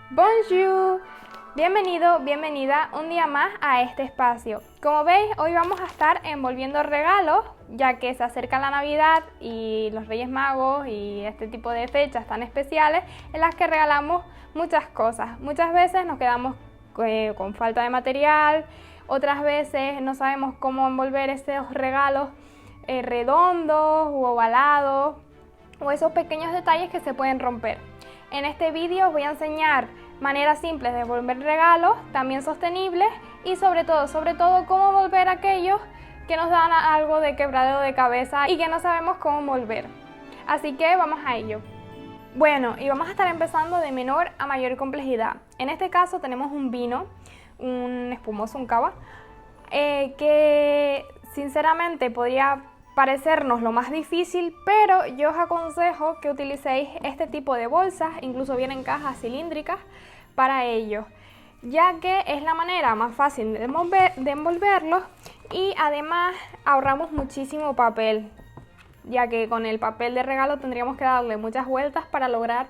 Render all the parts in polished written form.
Bonjour, bienvenido, bienvenida un día más a este espacio. Como veis, hoy vamos a estar envolviendo regalos, ya que se acerca la Navidad y los Reyes Magos y este tipo de fechas tan especiales en las que regalamos muchas cosas. Muchas veces nos quedamos con falta de material, otras veces no sabemos cómo envolver esos regalos redondos u ovalados o esos pequeños detalles que se pueden romper. En este vídeo os voy a enseñar maneras simples de envolver regalos, también sostenibles y sobre todo cómo envolver aquellos que nos dan algo de quebradero de cabeza y que no sabemos cómo envolver. Así que vamos a ello. Bueno, y vamos a estar empezando de menor a mayor complejidad. En este caso tenemos un vino, un espumoso, un cava, que sinceramente podría parecernos lo más difícil, pero yo os aconsejo que utilicéis este tipo de bolsas, incluso vienen cajas cilíndricas para ello, ya que es la manera más fácil de envolverlos y además ahorramos muchísimo papel, ya que con el papel de regalo tendríamos que darle muchas vueltas para lograr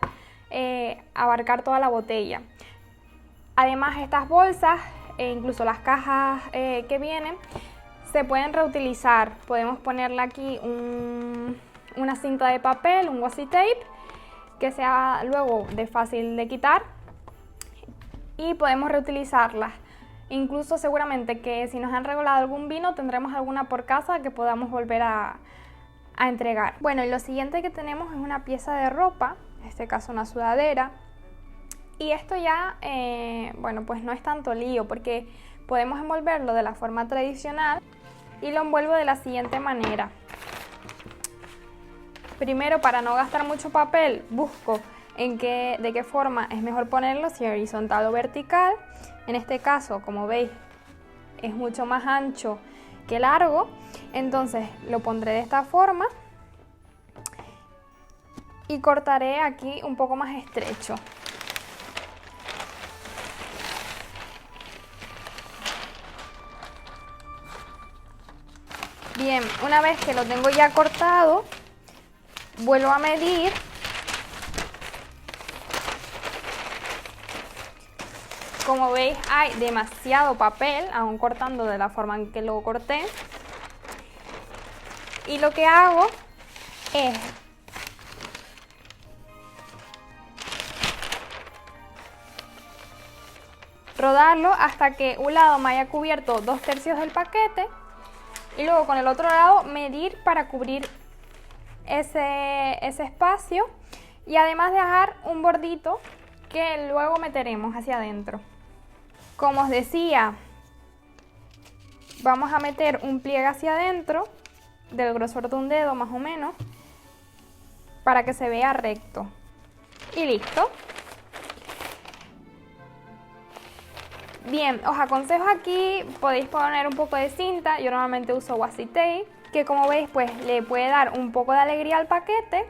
abarcar toda la botella. Además, estas bolsas e incluso las cajas que vienen se pueden reutilizar. Podemos ponerle aquí una cinta de papel, un washi tape, que sea luego de fácil de quitar y podemos reutilizarlas. Incluso seguramente que si nos han regalado algún vino tendremos alguna por casa que podamos volver a entregar. Bueno, y lo siguiente que tenemos es una pieza de ropa, en este caso una sudadera. Y esto ya, bueno, pues no es tanto lío porque podemos envolverlo de la forma tradicional y lo envuelvo de la siguiente manera. Primero, para no gastar mucho papel, busco de qué forma es mejor ponerlo, si horizontal o vertical. En este caso, como veis, es mucho más ancho que largo, entonces lo pondré de esta forma y cortaré aquí un poco más estrecho. Bien, una vez que lo tengo ya cortado, vuelvo a medir . Como veis, hay demasiado papel, aún cortando de la forma en que lo corté. Y lo que hago es rodarlo hasta que un lado me haya cubierto 2/3 del paquete. Y luego con el otro lado medir para cubrir ese espacio y además dejar un bordito que luego meteremos hacia adentro. Como os decía, vamos a meter un pliegue hacia adentro del grosor de un dedo más o menos para que se vea recto. Y listo. Bien, os aconsejo aquí, podéis poner un poco de cinta, yo normalmente uso washi tape, que como veis pues le puede dar un poco de alegría al paquete,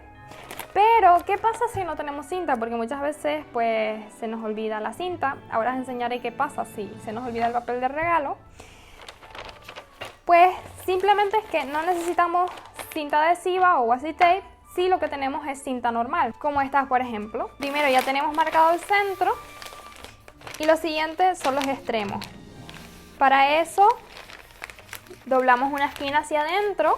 pero ¿qué pasa si no tenemos cinta? Porque muchas veces pues se nos olvida la cinta. Ahora os enseñaré qué pasa si se nos olvida el papel de regalo. Pues simplemente es que no necesitamos cinta adhesiva o washi tape si lo que tenemos es cinta normal, como esta por ejemplo. Primero ya tenemos marcado el centro. Y lo siguiente son los extremos. Para eso doblamos una esquina hacia adentro,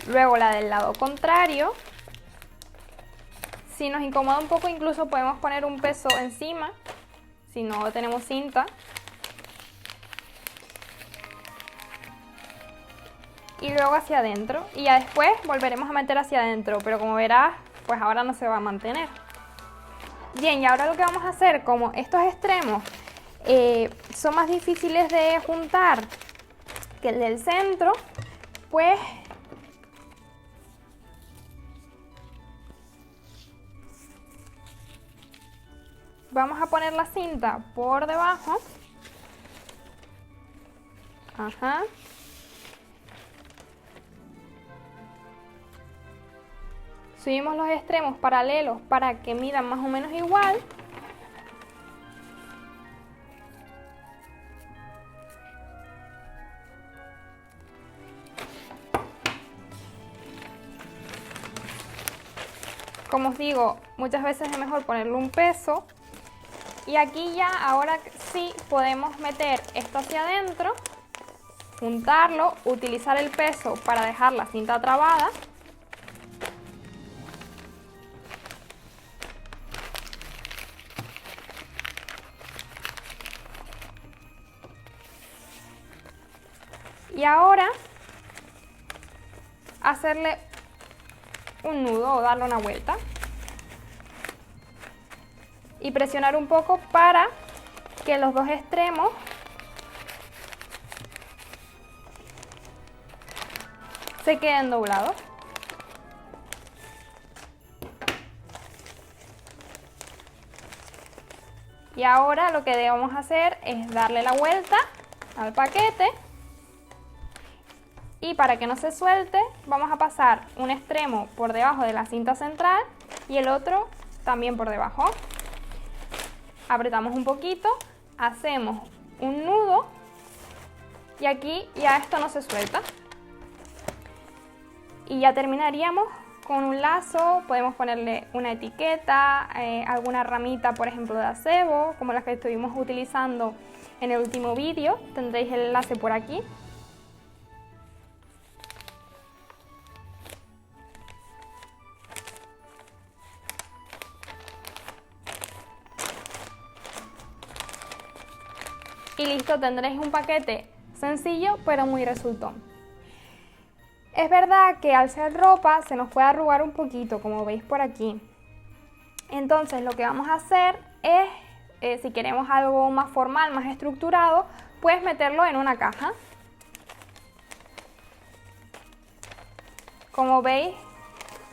luego la del lado contrario. Si nos incomoda un poco incluso podemos poner un peso encima, si no tenemos cinta. Y luego hacia adentro. Y ya después volveremos a meter hacia adentro, pero como verás, pues ahora no se va a mantener. Bien, y ahora lo que vamos a hacer, como estos extremos son más difíciles de juntar que el del centro, pues vamos a poner la cinta por debajo. Ajá. Subimos los extremos paralelos para que midan más o menos igual. Como os digo, muchas veces es mejor ponerle un peso. Y aquí ya, ahora sí, podemos meter esto hacia adentro, juntarlo, utilizar el peso para dejar la cinta trabada. Y ahora hacerle un nudo o darle una vuelta. Y presionar un poco para que los dos extremos se queden doblados. Y ahora lo que debemos hacer es darle la vuelta al paquete. Y para que no se suelte, vamos a pasar un extremo por debajo de la cinta central y el otro también por debajo. Apretamos un poquito, hacemos un nudo y aquí ya esto no se suelta. Y ya terminaríamos con un lazo. Podemos ponerle una etiqueta, alguna ramita, por ejemplo, de acebo, como las que estuvimos utilizando en el último vídeo. Tendréis el enlace por aquí. Y listo, tendréis un paquete sencillo pero muy resultón. Es verdad que al ser ropa se nos puede arrugar un poquito, como veis por aquí. Entonces lo que vamos a hacer es, si queremos algo más formal, más estructurado, pues meterlo en una caja. Como veis,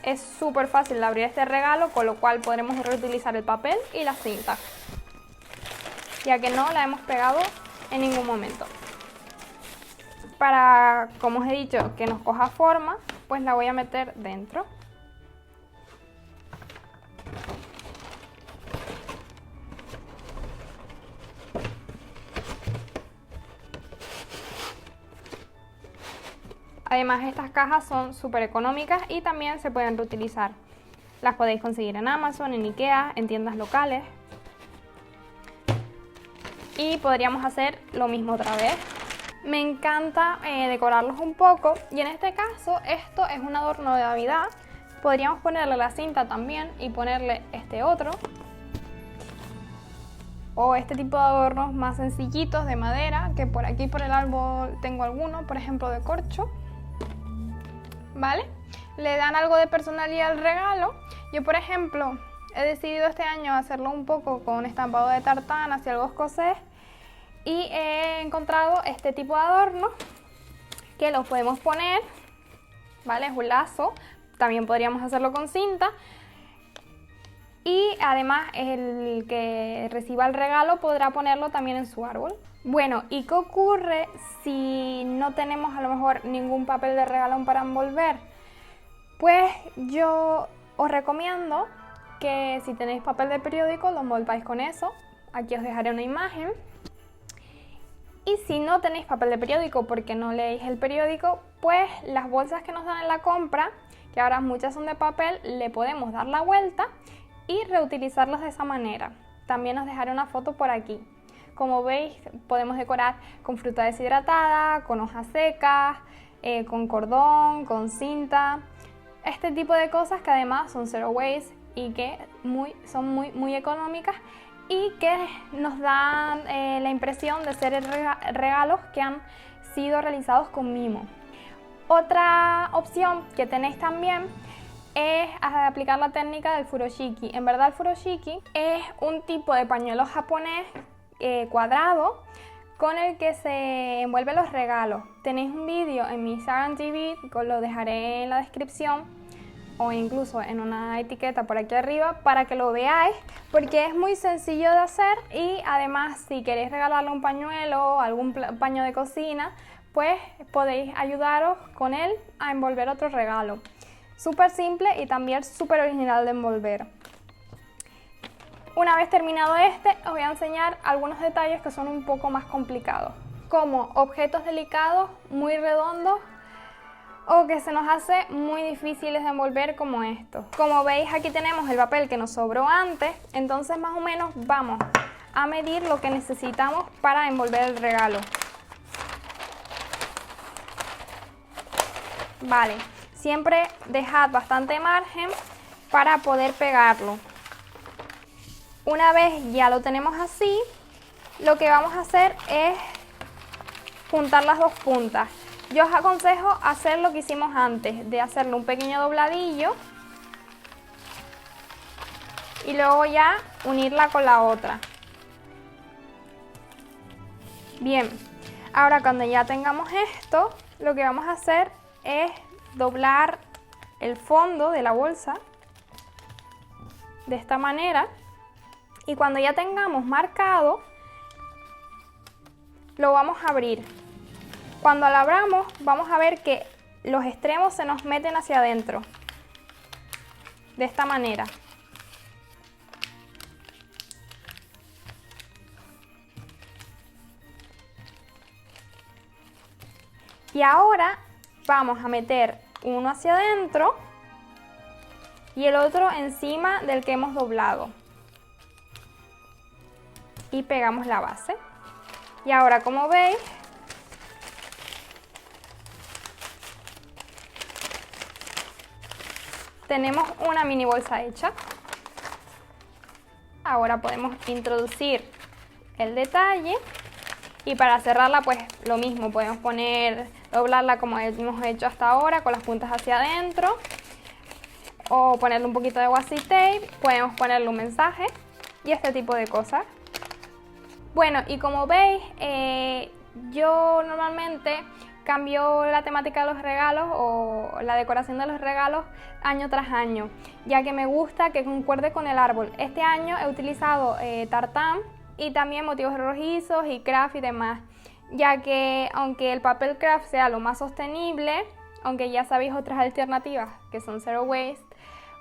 es súper fácil de abrir este regalo, con lo cual podremos reutilizar el papel y la cinta, ya que no la hemos pegado en ningún momento. Para, como os he dicho, que nos coja forma, pues la voy a meter dentro. Además, estas cajas son súper económicas y también se pueden reutilizar. Las podéis conseguir en Amazon, en Ikea, en tiendas locales. Y podríamos hacer lo mismo otra vez. Me encanta decorarlos un poco y en este caso esto es un adorno de Navidad. Podríamos ponerle la cinta también y ponerle este otro. O este tipo de adornos más sencillitos de madera, que por aquí por el árbol tengo alguno, por ejemplo de corcho. ¿Vale? Le dan algo de personalidad al regalo. Yo, por ejemplo, he decidido este año hacerlo un poco con estampado de tartanas y algo escocés. Y he encontrado este tipo de adorno que los podemos poner, ¿vale? Es un lazo, también podríamos hacerlo con cinta. Y además el que reciba el regalo podrá ponerlo también en su árbol. Bueno, ¿y qué ocurre si no tenemos a lo mejor ningún papel de regalón para envolver? Pues yo os recomiendo que si tenéis papel de periódico lo envolváis con eso. Aquí os dejaré una imagen. Y si no tenéis papel de periódico porque no leéis el periódico, pues las bolsas que nos dan en la compra, que ahora muchas son de papel, le podemos dar la vuelta y reutilizarlas de esa manera. También os dejaré una foto por aquí. Como veis, podemos decorar con fruta deshidratada, con hojas secas, con cordón, con cinta. Este tipo de cosas que además son zero waste y que son muy económicas y que nos dan la impresión de ser regalos que han sido realizados con mimo. Otra opción que tenéis también es aplicar la técnica del furoshiki. En verdad el furoshiki es un tipo de pañuelo japonés cuadrado con el que se envuelven los regalos. Tenéis un vídeo en mi Instagram TV, que os lo dejaré en la descripción o incluso en una etiqueta por aquí arriba para que lo veáis, porque es muy sencillo de hacer y además si queréis regalarle un pañuelo o algún paño de cocina, pues podéis ayudaros con él a envolver otro regalo. Súper simple y también súper original de envolver. Una vez terminado os voy a enseñar algunos detalles que son un poco más complicados, como objetos delicados, muy redondos o que se nos hace muy difíciles de envolver como esto. Como veis, aquí tenemos el papel que nos sobró antes, entonces más o menos vamos a medir lo que necesitamos para envolver el regalo. Vale, siempre dejad bastante margen para poder pegarlo. Una vez ya lo tenemos así, lo que vamos a hacer es juntar las dos puntas. Yo os aconsejo hacer lo que hicimos antes, de hacerle un pequeño dobladillo y luego ya unirla con la otra. Bien, ahora cuando ya tengamos esto, lo que vamos a hacer es doblar el fondo de la bolsa de esta manera, y cuando ya tengamos marcado, lo vamos a abrir. Cuando lo abramos, vamos a ver que los extremos se nos meten hacia adentro, de esta manera. Y ahora vamos a meter uno hacia adentro y el otro encima del que hemos doblado. Y pegamos la base. Y ahora, como veis, tenemos una mini bolsa hecha. Ahora podemos introducir el detalle y para cerrarla pues lo mismo, podemos doblarla como hemos hecho hasta ahora con las puntas hacia adentro, o ponerle un poquito de washi tape, podemos ponerle un mensaje y este tipo de cosas. Bueno, y como veis, yo normalmente cambio la temática de los regalos o la decoración de los regalos año tras año, ya que me gusta que concuerde con el árbol. Este año he utilizado tartán y también motivos rojizos y craft y demás, ya que aunque el papel craft sea lo más sostenible, aunque ya sabéis otras alternativas que son zero waste,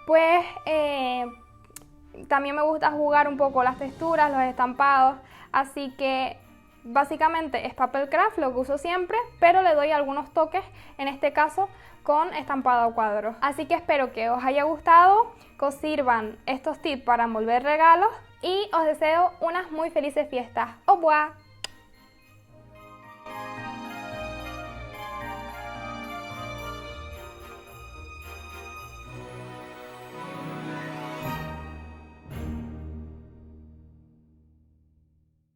pues también me gusta jugar un poco las texturas, los estampados, así que básicamente es papel craft lo que uso siempre, pero le doy algunos toques, en este caso con estampado a cuadros. Así que espero que os haya gustado, que os sirvan estos tips para envolver regalos y os deseo unas muy felices fiestas. Au revoir.